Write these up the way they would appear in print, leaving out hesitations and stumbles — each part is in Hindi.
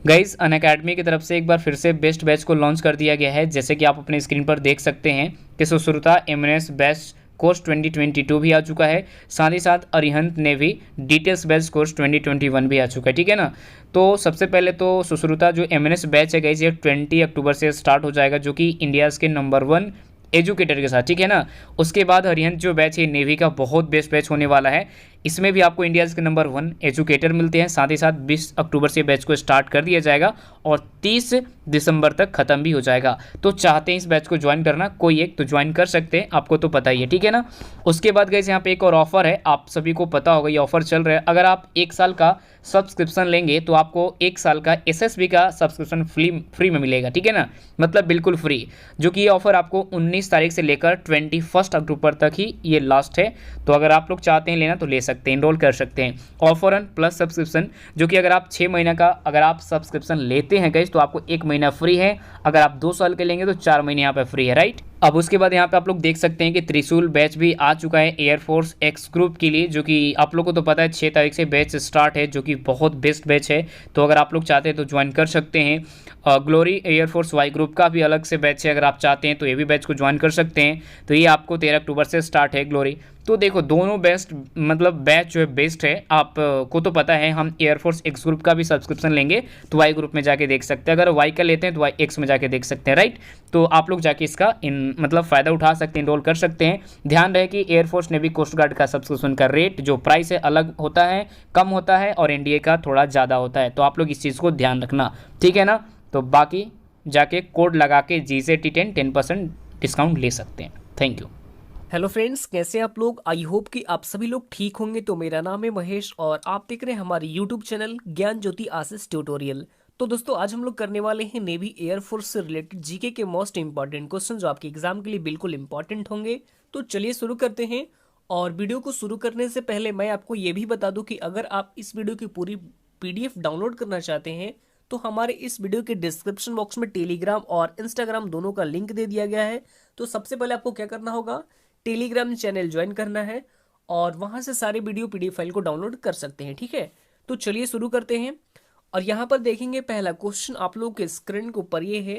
गाइस अनअकैडमी की तरफ से एक बार फिर से बेस्ट बैच को लॉन्च कर दिया गया है। जैसे कि आप अपने स्क्रीन पर देख सकते हैं कि सुश्रुता एमएनएस बेस्ट कोर्स 2022 भी आ चुका है। साथ ही साथ अरिहंत ने भी डिटेल्स बेस्ट कोर्स 2021 भी आ चुका है, ठीक है ना। तो सबसे पहले तो सुश्रुता जो एमएनएस बैच है गाइस, ये 20 अक्टूबर से स्टार्ट हो जाएगा, जो कि इंडिया के नंबर 1 एजुकेटर के साथ, ठीक है ना। उसके बाद हरिहंत जो बैच है नेवी का बहुत बेस्ट बैच होने वाला है। इसमें भी आपको इंडिया के नंबर 1 एजुकेटर मिलते हैं। साथ ही साथ 20 अक्टूबर से बैच को स्टार्ट कर दिया जाएगा और 30 दिसंबर तक ख़त्म भी हो जाएगा। तो चाहते हैं इस बैच को ज्वाइन करना कोई एक तो ज्वाइन कर सकते हैं, आपको तो पता ही है, ठीक है ना। उसके बाद गए यहाँ पे एक और ऑफर है, आप सभी को पता होगा ये ऑफर चल रहा है। अगर आप 1 साल का सब्सक्रिप्शन लेंगे तो आपको 1 साल का एसएसबी का सब्सक्रिप्शन फ्री में मिलेगा, ठीक है ना, मतलब बिल्कुल फ्री। जो कि ये ऑफर आपको 19 तारीख से लेकर 21 अक्टूबर तक ही ये लास्ट है। तो अगर आप लोग चाहते हैं लेना तो ले सकते हैं, इनरोल कर सकते हैं। ऑफर ऑन प्लस सब्सक्रिप्शन, जो कि अगर आप 6 महीना का अगर आप सब्सक्रिप्शन लेते हैं गाइस तो आपको 1 महीना फ्री है। अगर आप 2 साल के लेंगे तो 4 महीने यहाँ पे फ्री है, राइट। अब उसके बाद यहाँ पे आप लोग देख सकते हैं कि त्रिशूल बैच भी आ चुका है एयरफोर्स एक्स ग्रुप के लिए, जो कि आप लोग को तो पता है 6 तारीख से बैच स्टार्ट है, जो कि बहुत बेस्ट बैच है। तो अगर आप लोग चाहते हैं तो ज्वाइन कर सकते हैं। ग्लोरी एयरफोर्स वाई ग्रुप का भी अलग से बैच है, अगर आप चाहते हैं तो ये भी बैच को ज्वाइन कर सकते हैं। तो ये आपको 13 अक्टूबर से स्टार्ट है ग्लोरी। तो देखो दोनों बेस्ट मतलब बैच जो है बेस्ट है। आप को तो पता है हम एयरफोर्स एक्स ग्रुप का भी सब्सक्रिप्शन लेंगे तो वाई ग्रुप में जाके देख सकते हैं, अगर वाई का लेते हैं तो वाई एक्स में जाके देख सकते हैं, राइट। तो आप लोग जाके इसका इन मतलब फ़ायदा उठा सकते हैं, इनरोल कर सकते हैं। ध्यान रहे कि एयरफोर्स नेवी कोस्ट गार्ड का सब्सक्रिप्शन का रेट जो प्राइस है अलग होता है, कम होता है, और एनडीए का थोड़ा ज़्यादा होता है। तो आप लोग इस चीज़ को ध्यान रखना, ठीक है ना। तो बाकी जाके कोड लगा के GZT10 10% डिस्काउंट ले सकते हैं। Thank you. हेलो फ्रेंड्स, कैसे हैं आप लोग। आई होप कि आप सभी लोग ठीक होंगे। तो मेरा नाम है महेश और आप देख रहे हैं हमारे यूट्यूब चैनल ज्ञान ज्योति आशीष ट्यूटोरियल। तो दोस्तों आज हम लोग करने वाले हैं नेवी एयरफोर्स से रिलेटेड जीके के मोस्ट इंपॉर्टेंट क्वेश्चन जो आपके एग्जाम के लिए बिल्कुल इंपॉर्टेंट होंगे। तो चलिए शुरू करते हैं। और वीडियो को शुरू करने से पहले मैं आपको ये भी बता दूं कि अगर आप इस वीडियो की पूरी पीडीएफ डाउनलोड करना चाहते हैं तो हमारे इस वीडियो के डिस्क्रिप्शन बॉक्स में टेलीग्राम और इंस्टाग्राम दोनों का लिंक दे दिया गया है। तो सबसे पहले आपको क्या करना होगा, टेलीग्राम चैनल ज्वाइन करना है और वहां से सारे वीडियो पीडीएफ फाइल को डाउनलोड कर सकते हैं, ठीक है। तो चलिए शुरू करते हैं। और यहाँ पर देखेंगे पहला क्वेश्चन आप लोगों के स्क्रीन के ऊपर ये है।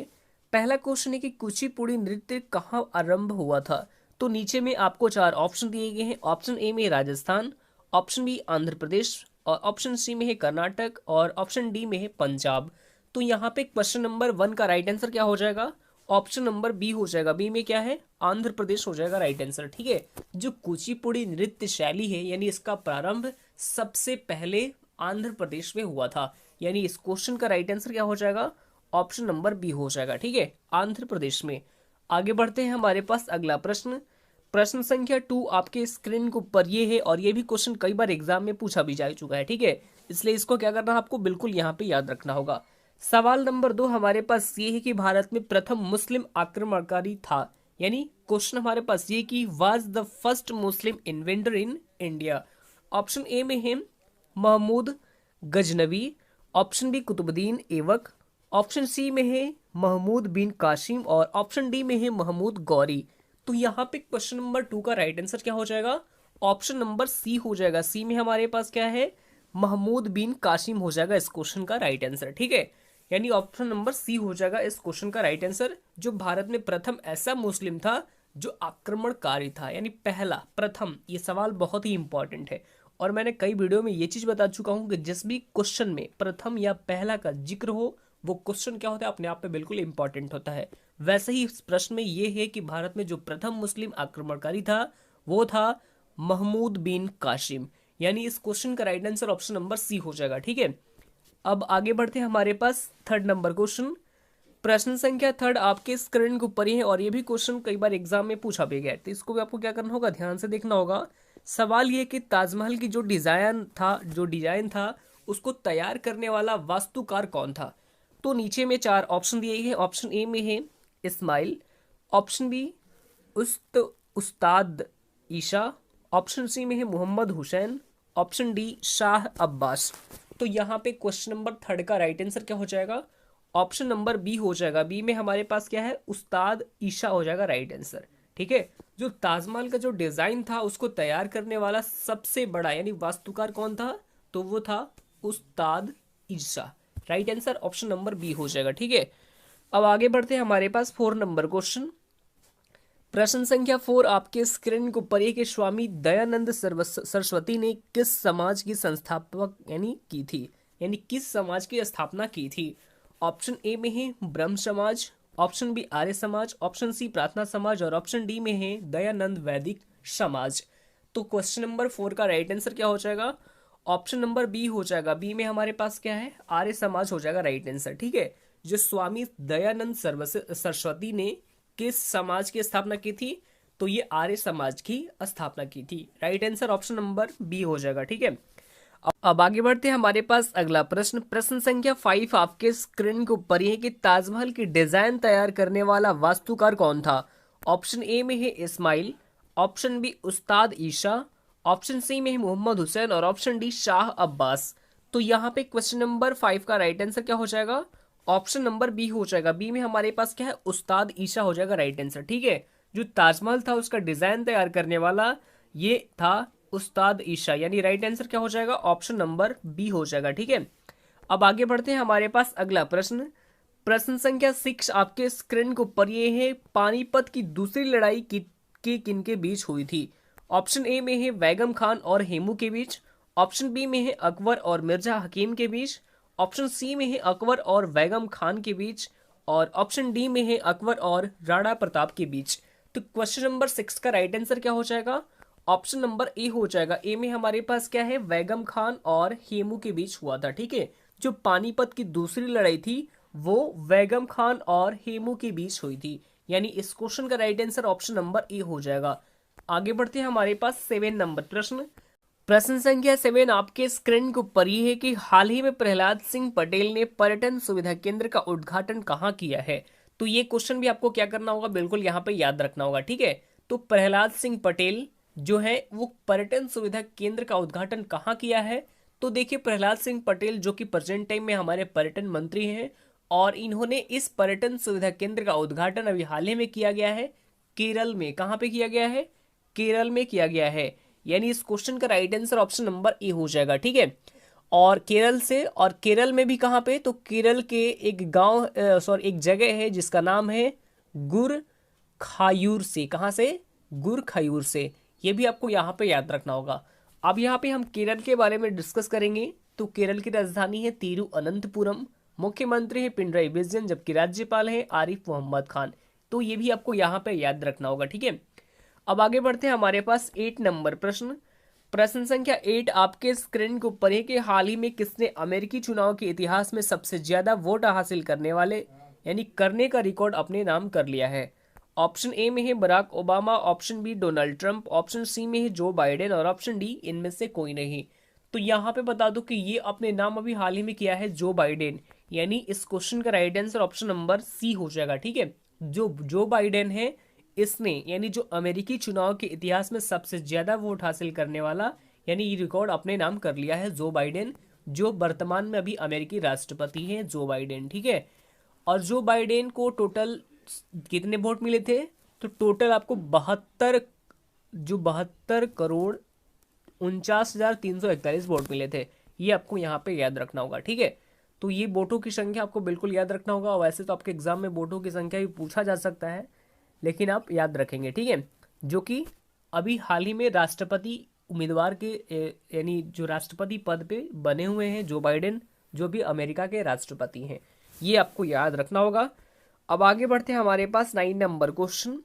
पहला क्वेश्चन है कि कुचिपुड़ी नृत्य कहाँ आरंभ हुआ था। तो नीचे में आपको 4 ऑप्शन दिए गए हैं। ऑप्शन ए में राजस्थान, ऑप्शन बी आंध्र प्रदेश, और ऑप्शन सी में है कर्नाटक, और ऑप्शन डी में है पंजाब। तो यहाँ पे क्वेश्चन नंबर 1 का राइट आंसर क्या हो जाएगा, ऑप्शन नंबर बी हो जाएगा। बी में क्या है, आंध्र प्रदेश हो जाएगा राइट आंसर, ठीक है। जो कुचिपुड़ी नृत्य शैली है यानी इसका प्रारंभ सबसे पहले आंध्र प्रदेश में हुआ था। यानी इस क्वेश्चन का राइट आंसर क्या हो जाएगा, ऑप्शन नंबर बी हो जाएगा, ठीक है, आंध्र प्रदेश में। आगे बढ़ते हैं हमारे पास अगला प्रश्न। प्रश्न संख्या 2 आपके स्क्रीन के ऊपर ये है और ये भी क्वेश्चन कई बार एग्जाम में पूछा भी जा चुका है, ठीक है। इसलिए इसको क्या करना है, आपको बिल्कुल यहाँ पे याद रखना होगा। सवाल नंबर 2 हमारे पास ये है कि भारत में प्रथम मुस्लिम आक्रमणकारी था। यानी क्वेश्चन हमारे पास ये कि was the first Muslim inventor in India. Option A में है Mahmud Ghaznavi, option B Qutubuddin Aibak, option C में है महमूद बिन कासिम, और ऑप्शन डी में है महमूद गौरी। तो यहाँ पे क्वेश्चन नंबर 2 का राइट आंसर क्या हो जाएगा, ऑप्शन नंबर सी हो जाएगा। सी में हमारे पास क्या है, महमूद बिन कासिम हो जाएगा इस क्वेश्चन का राइट आंसर, ठीक है। यानी ऑप्शन नंबर सी हो जाएगा इस क्वेश्चन का राइट आंसर। जो भारत में प्रथम ऐसा मुस्लिम था जो आक्रमणकारी था, यानी पहला प्रथम। ये सवाल बहुत ही इंपॉर्टेंट है और मैंने कई वीडियो में ये चीज बता चुका हूं कि जिस भी क्वेश्चन में प्रथम या पहला का जिक्र हो वो क्वेश्चन क्या होता है, अपने आप में बिल्कुल इंपॉर्टेंट होता है। वैसे ही इस प्रश्न में ये है कि भारत में जो प्रथम मुस्लिम आक्रमणकारी था वो था महमूद बिन कासिम। यानी इस क्वेश्चन का right answer option number C हो जाएगा, ठीक है। अब आगे बढ़ते हैं हमारे पास थर्ड नंबर क्वेश्चन। प्रश्न संख्या 3 आपके स्क्रीन के ऊपर ही है और ये भी क्वेश्चन कई बार एग्जाम में पूछा भी गया है, तो इसको भी आपको क्या करना होगा, ध्यान से देखना होगा। सवाल ये कि ताजमहल की जो डिजाइन था उसको तैयार करने वाला वास्तुकार कौन था। तो नीचे में 4 ऑप्शन दिए गए हैं। ऑप्शन ए में है इस्माइल, ऑप्शन बी उस्ताद ईशा, ऑप्शन सी में है मोहम्मद हुसैन, ऑप्शन डी शाह अब्बास। तो यहाँ पे क्वेश्चन नंबर 3 का राइट आंसर क्या हो जाएगा, ऑप्शन नंबर बी हो जाएगा। बी में हमारे पास क्या है, उस्ताद ईशा हो जाएगा राइट आंसर, ठीक है। जो ताजमहल का जो डिजाइन था उसको तैयार करने वाला सबसे बड़ा यानी वास्तुकार कौन था, तो वो था Ustad Isa. Right answer option number B हो जाएगा। ठीक है, अब आगे बढ़ते हैं हमारे पास 4 नंबर क्वेश्चन। प्रश्न संख्या 4 आपके स्क्रीन को पर कि स्वामी दयानंद सरस्वती ने किस समाज की संस्थापक यानी की थी, यानी किस समाज की स्थापना की थी। ऑप्शन ए में है ब्रह्म समाज, option B Arya Samaj, option C प्रार्थना समाज और ऑप्शन डी में है दयानंद वैदिक समाज। तो क्वेश्चन नंबर 4 का राइट आंसर क्या हो जाएगा, ऑप्शन नंबर बी हो जाएगा। बी में हमारे पास क्या है, आर्य समाज हो जाएगा राइट आंसर। ठीक है, जो स्वामी दयानंद सरस्वती ने किस समाज की स्थापना की थी, तो ये आर्य समाज की स्थापना की थी। Right answer option number B हो जाएगा। ठीक है, अब आगे बढ़ते हैं हमारे पास अगला प्रश्न। प्रश्न संख्या 5 आपके स्क्रीन के ऊपर है कि ताजमहल की डिजाइन तैयार करने वाला वास्तुकार कौन था। ऑप्शन ए में है इस्माइल, ऑप्शन बी उस्ताद ईशा, ऑप्शन सी में है मोहम्मद हुसैन और ऑप्शन डी शाह अब्बास। तो यहाँ पे क्वेश्चन नंबर 5 का राइट आंसर क्या हो जाएगा, ऑप्शन नंबर बी हो जाएगा। बी में हमारे पास क्या है, उस्ताद ईशा हो जाएगा राइट आंसर। ठीक है, जो ताजमहल था उसका डिजाइन तैयार करने वाला ये था उस्ताद ईशा, यानी राइट आंसर क्या हो जाएगा, ऑप्शन नंबर बी हो जाएगा। ठीक है, अब आगे बढ़ते हैं हमारे पास अगला प्रश्न। प्रश्न संख्या 6 आपके स्क्रीन को पर ये है पानीपत की दूसरी लड़ाई की किन के बीच हुई थी। ऑप्शन ए में है बैगम खान और हेमू के बीच, ऑप्शन बी में है अकबर और मिर्जा हकीम के बीच, ऑप्शन सी में है अकबर और बैगम खान के बीच और ऑप्शन डी में है अकबर और राणा प्रताप के बीच। तो क्वेश्चन नंबर 6 का राइट आंसर क्या हो जाएगा, ऑप्शन नंबर ए हो जाएगा। ए में हमारे पास क्या है, बैगम खान और हेमू के बीच हुआ था। ठीक है, जो पानीपत की दूसरी लड़ाई थी वो बैगम खान और हेमू के बीच हुई थी, यानी इस क्वेश्चन का right answer option number A हो जाएगा। आगे बढ़ते हैं हमारे पास 7 नंबर प्रश्न। प्रश्न संख्या 7 आपके स्क्रीन के ऊपर ये है कि हाल ही में प्रहलाद सिंह पटेल ने पर्यटन सुविधा केंद्र का उद्घाटन कहाँ किया है। तो ये क्वेश्चन भी आपको क्या करना होगा, बिल्कुल यहाँ पे याद रखना होगा। ठीक है, तो प्रहलाद सिंह पटेल जो है वो पर्यटन सुविधा केंद्र का उद्घाटन कहाँ किया है। तो देखिए प्रहलाद सिंह पटेल जो कि प्रेजेंट टाइम में हमारे पर्यटन मंत्री हैं और इन्होंने इस पर्यटन सुविधा केंद्र का उद्घाटन अभी हाल ही में किया गया है केरल में। कहाँ पे किया गया है, केरल में किया गया है, यानी इस क्वेश्चन का right answer option number A हो जाएगा। ठीक है, और केरल से, और केरल में भी कहाँ पे, तो केरल के एक गांव सॉरी एक जगह है जिसका नाम है गुर खायूर से। कहाँ से, गुर खायूर से। ये भी आपको यहाँ पे याद रखना होगा। अब यहाँ पे हम केरल के बारे में डिस्कस करेंगे। तो केरल की राजधानी है तिरुअनंतपुरम, मुख्यमंत्री है पिनराई विजयन, जबकि राज्यपाल है आरिफ मोहम्मद खान। तो ये भी आपको यहाँ पे याद रखना होगा। ठीक है, अब आगे बढ़ते हैं हमारे पास 8 नंबर प्रश्न। प्रश्न संख्या 8 आपके स्क्रीन के ऊपर है कि हाल ही में किसने अमेरिकी चुनाव के इतिहास में सबसे ज्यादा वोट हासिल करने वाले यानी करने का रिकॉर्ड अपने नाम कर लिया है। ऑप्शन ए में है Barack Obama, option B Donald Trump, option C में है जो बाइडेन और ऑप्शन डी इनमें से कोई नहीं। तो यहाँ पे बता दूं कि ये अपने नाम अभी हाल ही में किया है जो बाइडेन, यानी इस क्वेश्चन का right answer option number C हो जाएगा। ठीक है, जो बाइडेन है इसने यानी जो अमेरिकी चुनाव के इतिहास में सबसे ज्यादा वोट हासिल करने वाला यानी ये रिकॉर्ड अपने नाम कर लिया है जो बाइडेन, जो वर्तमान में अभी अमेरिकी राष्ट्रपति हैं जो बाइडेन। ठीक है, और जो बाइडेन को टोटल कितने वोट मिले थे, तो टोटल आपको 72 करोड़ 49,341 वोट मिले थे। ये आपको यहाँ पे याद रखना होगा। ठीक है, तो ये वोटों की संख्या आपको बिल्कुल याद रखना होगा। वैसे तो आपके एग्जाम में वोटों की संख्या भी पूछा जा सकता है, लेकिन आप याद रखेंगे। ठीक है, जो कि अभी हाल ही में राष्ट्रपति उम्मीदवार के यानी जो राष्ट्रपति पद पे बने हुए हैं जो बाइडेन, जो भी अमेरिका के राष्ट्रपति हैं, ये आपको याद रखना होगा। अब आगे बढ़ते हैं हमारे पास 9 नंबर क्वेश्चन।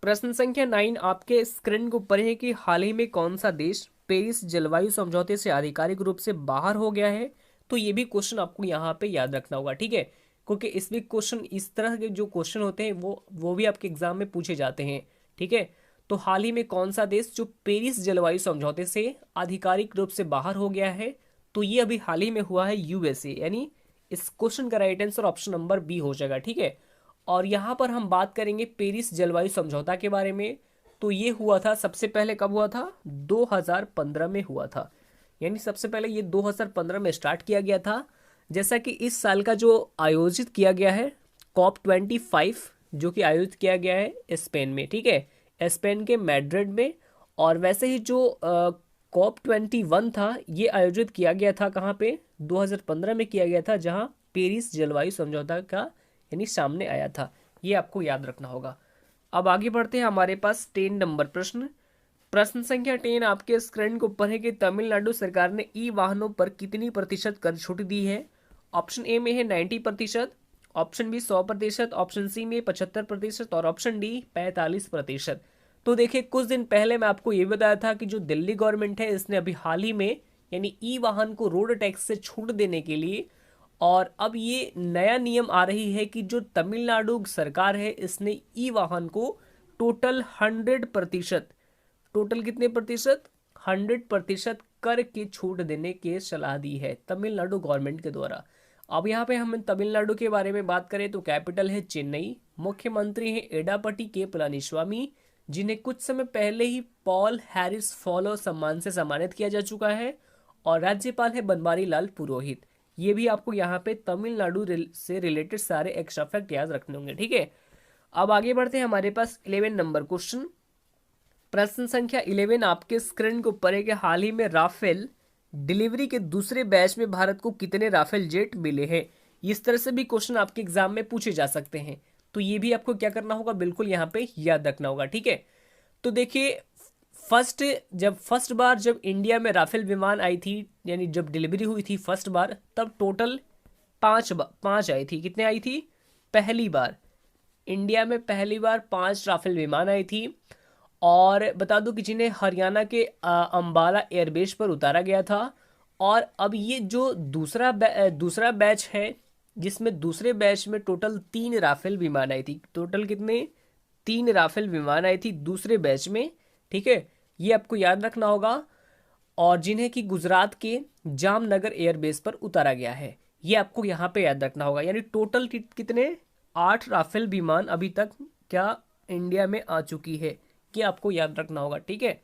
प्रश्न संख्या 9 आपके स्क्रीन के ऊपर है कि हाल ही में कौन सा देश पेरिस जलवायु समझौते से आधिकारिक रूप से बाहर हो गया है। तो ये भी क्वेश्चन आपको यहाँ पे याद रखना होगा। ठीक है, क्योंकि इस वीक क्वेश्चन इस तरह के जो क्वेश्चन होते हैं वो भी आपके एग्जाम में पूछे जाते हैं। ठीक है, तो हाल ही में कौन सा देश जो पेरिस जलवायु समझौते से आधिकारिक रूप से बाहर हो गया है, तो ये अभी हाल ही में हुआ है यूएसए, यानी इस क्वेश्चन का right answer option number B हो जाएगा। ठीक है, और यहाँ पर हम बात करेंगे पेरिस जलवायु समझौता के बारे में। तो ये हुआ था सबसे पहले कब हुआ था, 2015 में हुआ था, यानी सबसे पहले ये 2015 में स्टार्ट किया गया था। जैसा कि इस साल का जो आयोजित किया गया है COP25 जो कि आयोजित किया गया है स्पेन में। ठीक है, स्पेन के मैड्रिड में। और वैसे ही जो COP21 था ये आयोजित किया गया था कहाँ पे, 2015 में किया गया था, जहाँ पेरिस जलवायु समझौता का यानी सामने आया था। ये आपको याद रखना होगा। अब आगे बढ़ते हैं, हमारे पास 10 नंबर प्रश्न। प्रश्न संख्या 10 आपके स्क्रीन के ऊपर है कि तमिलनाडु सरकार ने ई वाहनों पर कितनी प्रतिशत कर छूट दी है। ऑप्शन ए में है 90%, ऑप्शन बी 100%, ऑप्शन सी में 75% और ऑप्शन डी 45%। तो देखिए, कुछ दिन पहले मैं आपको ये बताया था कि जो दिल्ली गवर्नमेंट है इसने अभी हाल ही में यानी ई वाहन को रोड टैक्स से छूट देने के लिए, और अब ये नया नियम आ रही है कि जो तमिलनाडु सरकार है इसने ई वाहन को टोटल 100%, टोटल कितने प्रतिशत, 100% कर के छूट देने की सलाह दी है तमिलनाडु गवर्नमेंट के द्वारा। अब यहाँ पे हम तमिलनाडु के बारे में बात करें तो कैपिटल है चेन्नई, मुख्यमंत्री है एडापट्टी के पलानीस्वामी, जिन्हें कुछ समय पहले ही पॉल हैरिस फॉलो सम्मान से सम्मानित किया जा चुका है, और राज्यपाल है बनवारी लाल पुरोहित। ये भी आपको यहाँ पे तमिलनाडु से रिलेटेड सारे एक्स्ट्रा फैक्ट याद रखने होंगे, ठीक है। अब आगे बढ़ते हैं, हमारे पास 11 नंबर क्वेश्चन। प्रश्न संख्या 11 आपके स्क्रीन के ऊपर है कि हाल ही में राफेल डिलीवरी के दूसरे बैच में भारत को कितने राफेल जेट मिले हैं। इस तरह से भी क्वेश्चन आपके एग्जाम में पूछे जा सकते हैं, तो ये भी आपको क्या करना होगा, बिल्कुल यहाँ पे याद रखना होगा, ठीक है। तो देखिए, फर्स्ट बार जब इंडिया में राफेल विमान आई थी, यानी जब डिलीवरी हुई थी फर्स्ट बार, तब टोटल पांच आई थी। कितने आई थी, पहली बार इंडिया में पहली बार 5 राफेल विमान आई थी। और बता दूं कि जिन्हें हरियाणा के अंबाला एयरबेस पर उतारा गया था। और अब ये जो दूसरा बैच है, जिसमें दूसरे बैच में टोटल 3 राफेल विमान आई थी। टोटल कितने, 3 राफेल विमान आई थी दूसरे बैच में, ठीक है। ये आपको याद रखना होगा, और जिन्हें कि गुजरात के जामनगर एयरबेस पर उतारा गया है, ये आपको यहाँ पे याद रखना होगा। यानी टोटल कितने, 8 राफेल विमान अभी तक क्या इंडिया में आ चुकी है, ये आपको याद रखना होगा, ठीक है।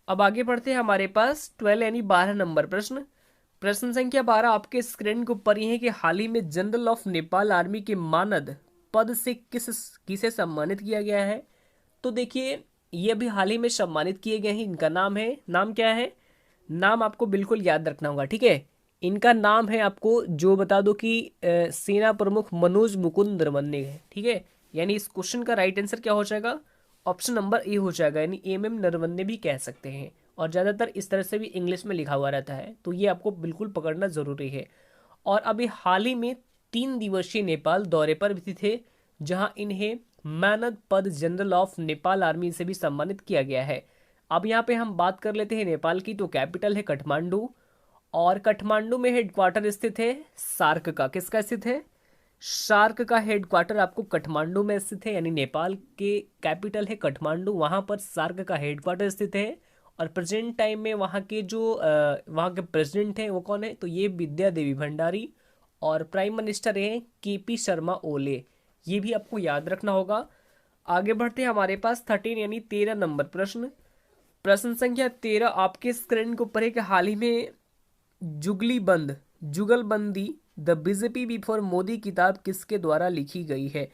अब आगे बढ़ते हैं, हमारे पास 12 यानी 12 नंबर प्रश्न। प्रश्न संख्या 12 आपके स्क्रीन के ऊपर ही है कि हाल ही में जनरल ऑफ नेपाल आर्मी के मानद पद से किसे सम्मानित किया गया है। तो देखिए, ये अभी हाल ही में सम्मानित किए गए हैं। इनका नाम क्या है, नाम आपको बिल्कुल याद रखना होगा, ठीक है। इनका नाम है, आपको जो बता दो कि सेना प्रमुख मनोज मुकुंद नरवणे है, ठीक है। यानी इस क्वेश्चन का राइट आंसर क्या हो जाएगा, ऑप्शन नंबर ए हो जाएगा, यानी एमएम नरवणे भी कह सकते हैं। और ज़्यादातर इस तरह से भी इंग्लिश में लिखा हुआ रहता है, तो ये आपको बिल्कुल पकड़ना ज़रूरी है। और अभी हाल ही में 3 दिवसीय नेपाल दौरे पर भी थे, जहां इन्हें मानद पद जनरल ऑफ नेपाल आर्मी से भी सम्मानित किया गया है। अब यहाँ पे हम बात कर लेते हैं नेपाल की, तो कैपिटल है काठमांडू, और काठमांडू में हेडक्वार्टर स्थित है सार्क का। किसका स्थित है, सार्क का हेडक्वार्टर आपको काठमांडू में स्थित है, यानी नेपाल के कैपिटल है काठमांडू, वहां पर सार्क का हेडक्वार्टर स्थित है। और प्रेजेंट टाइम में वहाँ के प्रेसिडेंट हैं वो कौन है, तो ये विद्या देवी भंडारी, और प्राइम मिनिस्टर हैं केपी शर्मा ओले। ये भी आपको याद रखना होगा। आगे बढ़ते हैं, हमारे पास 13 यानी 13 नंबर प्रश्न। प्रश्न संख्या 13 आपके स्क्रीन के ऊपर है कि हाल ही में जुगलबंदी द बीजेपी बिफोर मोदी किताब किसके द्वारा लिखी गई है।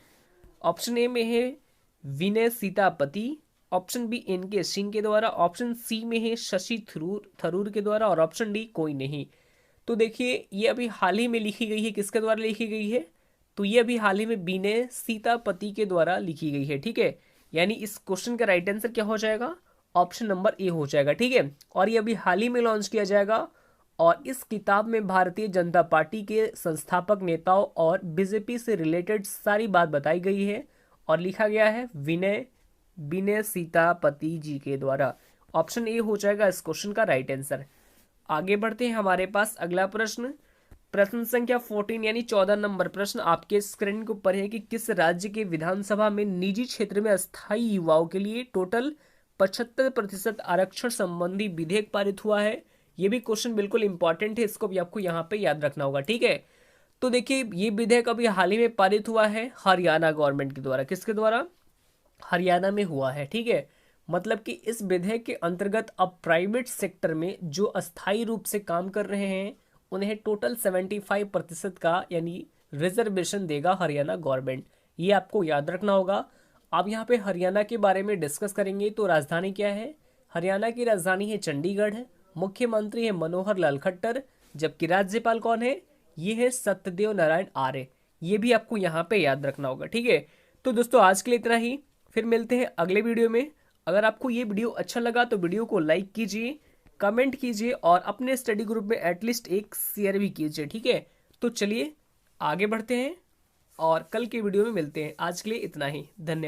ऑप्शन ए में है विनय सीतापति, ऑप्शन बी इनके सिंह के द्वारा, ऑप्शन सी में है शशि थरूर के द्वारा, और ऑप्शन डी कोई नहीं। तो देखिए, ये अभी हाल ही में लिखी गई है, किसके द्वारा लिखी गई है, तो ये अभी हाल ही में विनय सीतापति के द्वारा लिखी गई है, ठीक है। यानी इस क्वेश्चन का राइट आंसर क्या हो जाएगा, ऑप्शन नंबर ए हो जाएगा, ठीक है। और ये अभी हाल ही में लॉन्च किया जाएगा, और इस किताब में भारतीय जनता पार्टी के संस्थापक नेताओं और बीजेपी से रिलेटेड सारी बात बताई गई है, और लिखा गया है विनय सीतापति जी के द्वारा। ऑप्शन ए हो जाएगा इस क्वेश्चन का राइट आंसर। आगे बढ़ते हैं, हमारे पास अगला प्रश्न। प्रश्न संख्या 14 यानी 14 नंबर प्रश्न आपके स्क्रीन के ऊपर है कि किस राज्य के विधानसभा में निजी क्षेत्र में अस्थायी युवाओं के लिए टोटल 75% आरक्षण संबंधी विधेयक पारित हुआ है। ये भी क्वेश्चन बिल्कुल इंपॉर्टेंट है, इसको भी आपको यहाँ पे याद रखना होगा, ठीक है। तो देखिए, ये विधेयक अभी हाल ही में पारित हुआ है हरियाणा गवर्नमेंट के द्वारा। किसके द्वारा, हरियाणा में हुआ है, ठीक है। मतलब कि इस विधेयक के अंतर्गत अब प्राइवेट सेक्टर में जो अस्थायी रूप से काम कर रहे हैं उन्हें टोटल 75% का यानी रिजर्वेशन देगा हरियाणा गवर्नमेंट। ये आपको याद रखना होगा। अब यहाँ पे हरियाणा के बारे में डिस्कस करेंगे, तो राजधानी क्या है, हरियाणा की राजधानी है चंडीगढ़ है, मुख्यमंत्री है मनोहर लाल खट्टर, जबकि राज्यपाल कौन है, ये है सत्यदेव नारायण आर्य, ये भी आपको यहाँ पे याद रखना होगा। ठीक है, तो दोस्तों आज के लिए इतना ही, फिर मिलते हैं अगले वीडियो में। अगर आपको ये वीडियो अच्छा लगा तो वीडियो को लाइक कीजिए, कमेंट कीजिए और अपने स्टडी ग्रुप में एटलीस्ट एक शेयर भी कीजिए। ठीक है, तो चलिए आगे बढ़ते हैं और कल के वीडियो में मिलते हैं। आज के लिए इतना ही, धन्यवाद।